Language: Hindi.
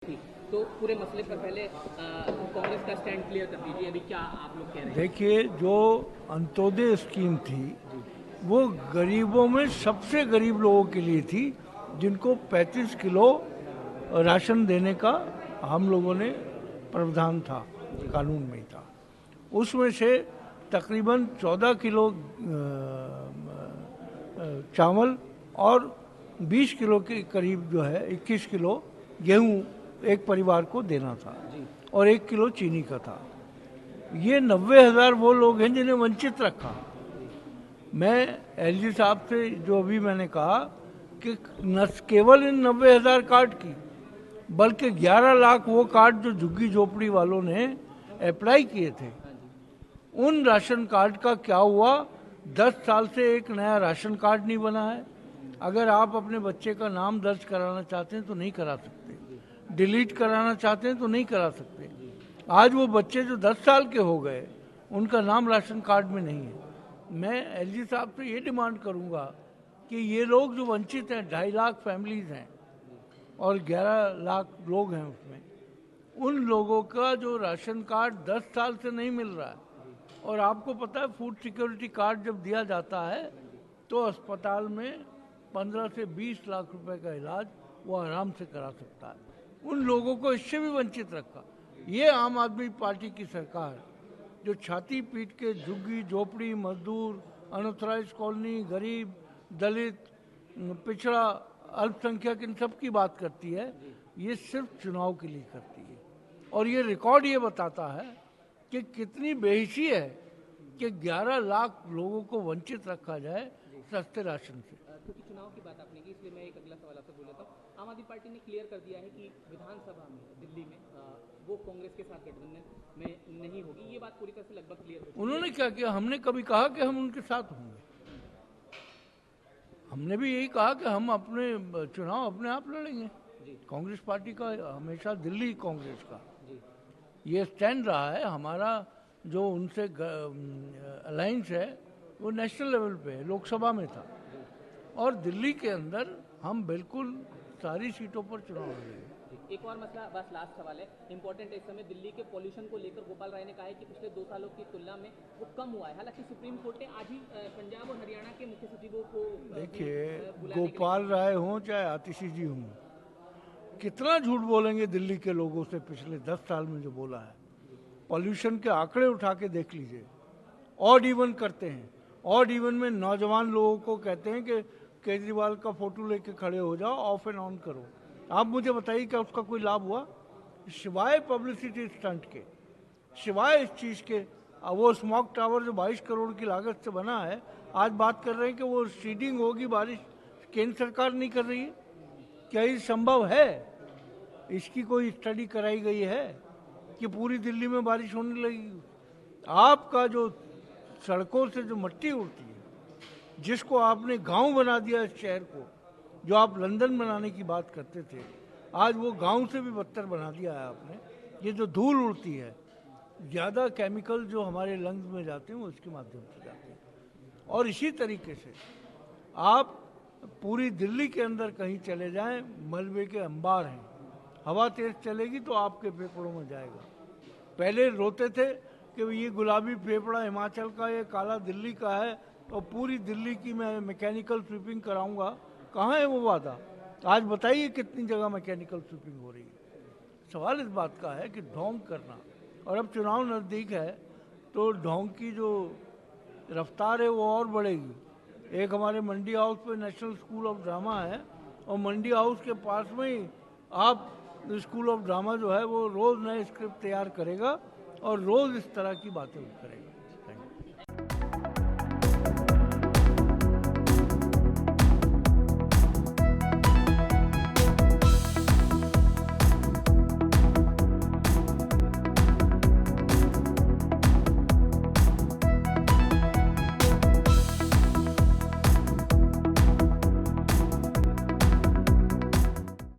थी। तो पूरे मसले पर पहले कांग्रेस का स्टैंड क्लियर कर दीजिए, अभी क्या आप लोग कह रहे हैं? देखिए, जो अंत्योदय स्कीम थी वो गरीबों में सबसे गरीब लोगों के लिए थी, जिनको 35 किलो राशन देने का हम लोगों ने प्रावधान था, कानून में ही था। उसमें से तकरीबन 14 किलो चावल और 20 किलो के करीब जो है 21 किलो गेहूं एक परिवार को देना था और 1 किलो चीनी का था। ये 90,000 वो लोग हैं जिन्हें वंचित रखा। मैं एलजी साहब से जो अभी मैंने कहा कि न केवल इन 90,000 कार्ड की, बल्कि 11 लाख वो कार्ड जो झुग्गी झोपड़ी वालों ने अप्लाई किए थे, उन राशन कार्ड का क्या हुआ? 10 साल से एक नया राशन कार्ड नहीं बना है। अगर आप अपने बच्चे का नाम दर्ज कराना चाहते हैं तो नहीं करा सकते, डिलीट कराना चाहते हैं तो नहीं करा सकते। आज वो बच्चे जो 10 साल के हो गए, उनका नाम राशन कार्ड में नहीं है। मैं एलजी साहब से ये डिमांड करूंगा कि ये लोग जो वंचित हैं, 2.5 लाख फैमिलीज हैं और 11 लाख लोग हैं उसमें, उन लोगों का जो राशन कार्ड 10 साल से नहीं मिल रहा है, और आपको पता है फूड सिक्योरिटी कार्ड जब दिया जाता है तो अस्पताल में 15 से 20 लाख रुपए का इलाज वो आराम से करा सकता है। उन लोगों को इससे भी वंचित रखा। ये आम आदमी पार्टी की सरकार जो छाती पीट के झुग्गी झोपड़ी, मजदूर, अनऑथराइज कॉलोनी, गरीब, दलित, पिछड़ा, अल्पसंख्यक, इन सब की बात करती है, ये सिर्फ चुनाव के लिए करती है। और ये रिकॉर्ड ये बताता है कि कितनी बेहिसी है कि 11 लाख लोगों को वंचित रखा जाए सस्ते राशन से। क्योंकि चुनाव की बात आपने की, इसलिए मैं एक अगला सवाल आपसे बोल लेता हूँ। आम आदमी पार्टी ने क्लियर कर दिया है कि विधानसभा में दिल्ली में वो कांग्रेस के साथ गठबंधन में नहीं होगी। ये बात पूरी तरह से लगभग क्लियर हो चुकी है। उन्होंने क्या किया? हमने कभी कहा कि हम उनके साथ होंगे? हमने भी यही कहा कि हम अपने चुनाव अपने आप लड़ेंगे। कांग्रेस पार्टी का हमेशा, दिल्ली कांग्रेस का ये स्टैंड रहा है। हमारा जो उनसे अलायंस है वो नेशनल लेवल पे है, लोकसभा में था, और दिल्ली के अंदर हम बिल्कुल सारी सीटों पर चुनाव लड़ेंगे। एक और मसला, बस लास्ट सवाल है, इंपॉर्टेंट है इस समय, दिल्ली के पॉल्यूशन को लेकर गोपाल राय ने कहा है कि पिछले 2 सालों की तुलना में वो कम हुआ है। हालांकि सुप्रीम कोर्ट ने आज ही पंजाब और हरियाणा के मुख्य सचिवों को देखिए, गोपाल राय हों चाहे आतिशी जी हों, कितना झूठ बोलेंगे दिल्ली के लोगों से पिछले 10 साल में जो बोला है। पॉल्यूशन के आंकड़े उठा के देख लीजिए। ऑड इवन करते हैं, ऑड इवन में नौजवान लोगों को कहते हैं कि केजरीवाल का फोटो लेके खड़े हो जाओ, ऑफ एंड ऑन करो। आप मुझे बताइए क्या उसका कोई लाभ हुआ? सिवाय पब्लिसिटी स्टंट के, सिवाय इस चीज़ के, वो स्मॉग टावर जो 22 करोड़ की लागत से बना है, आज बात कर रहे हैं कि वो सीडिंग होगी, बारिश केंद्र सरकार नहीं कर रही है। क्या ये संभव है? इसकी कोई स्टडी कराई गई है कि पूरी दिल्ली में बारिश होने लगेगी? आपका जो सड़कों से जो मिट्टी उड़ती है, जिसको आपने गांव बना दिया इस शहर को, जो आप लंदन बनाने की बात करते थे, आज वो गांव से भी बदतर बना दिया है आपने। ये जो धूल उड़ती है, ज़्यादा केमिकल जो हमारे लंग्स में जाते हैं वो इसके माध्यम से जाते हैं। और इसी तरीके से आप पूरी दिल्ली के अंदर कहीं चले जाएं, मलबे के अंबार हैं, हवा तेज चलेगी तो आपके फेफड़ों में जाएगा। पहले रोते थे कि ये गुलाबी फेफड़ा हिमाचल का, ये काला दिल्ली का है, और पूरी दिल्ली की मैं मैकेनिकल स्वीपिंग कराऊंगा। कहाँ है वो वादा? आज बताइए कितनी जगह मैकेनिकल स्वीपिंग हो रही है। सवाल इस बात का है कि ढोंग करना, और अब चुनाव नज़दीक है तो ढोंग की जो रफ्तार है वो और बढ़ेगी। एक हमारे मंडी हाउस पे नेशनल स्कूल ऑफ ड्रामा है, और मंडी हाउस के पास में ही आप स्कूल ऑफ ड्रामा जो है वो रोज़ नए स्क्रिप्ट तैयार करेगा और रोज़ इस तरह की बातें करेगा।